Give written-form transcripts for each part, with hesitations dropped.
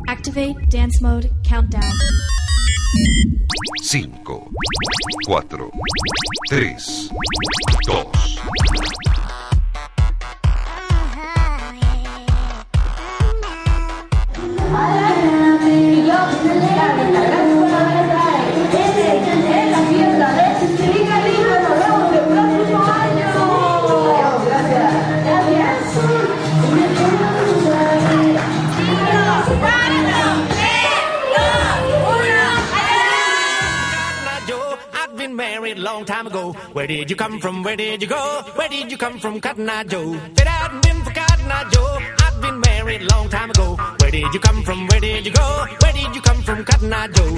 Activate dance mode countdown. 5, 4, 3, 2. Long time ago, where did you come from? Where did you go? Where did you come from, Cotton Eye Joe? If it hadn't been for Cotton Eye Joe, I'd been married long time ago. Where did you come from? Where did you go? Where did you come from, Cotton Eye Joe?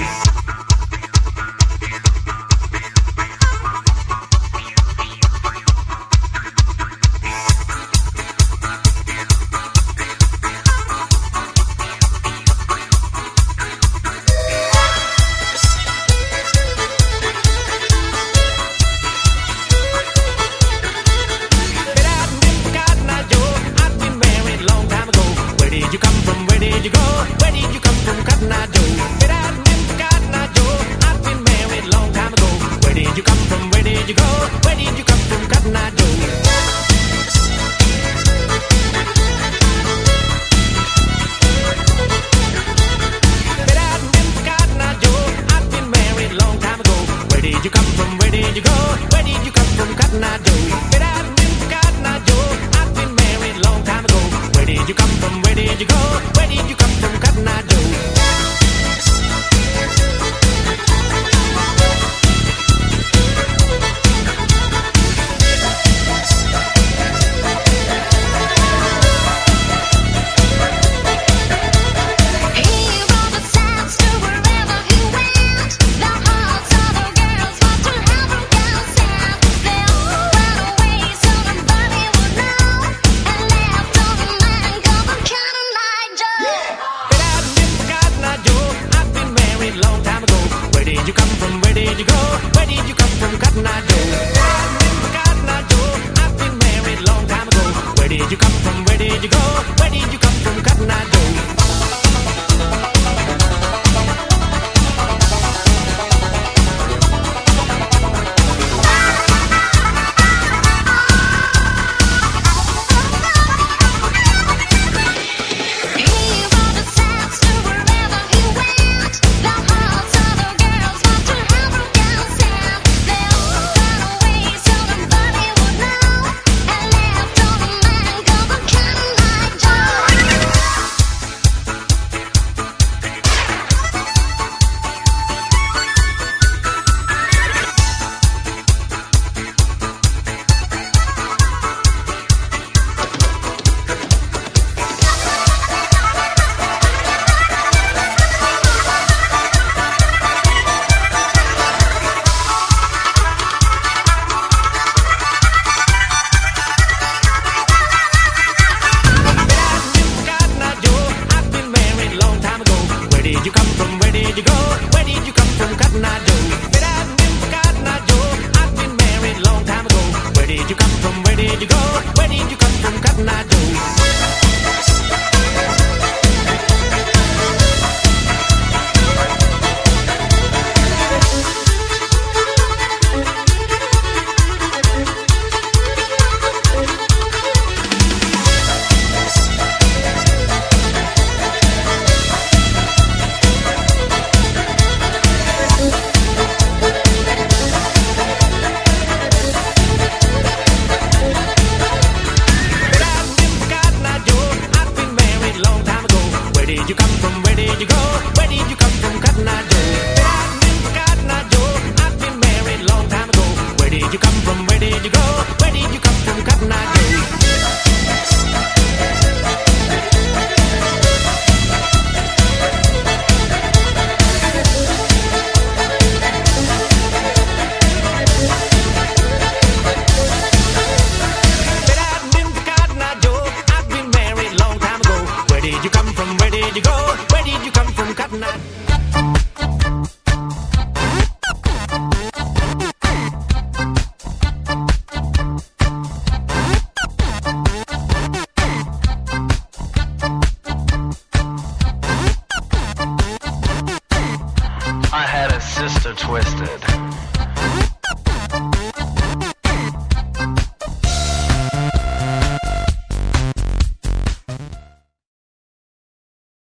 Sister Twisted.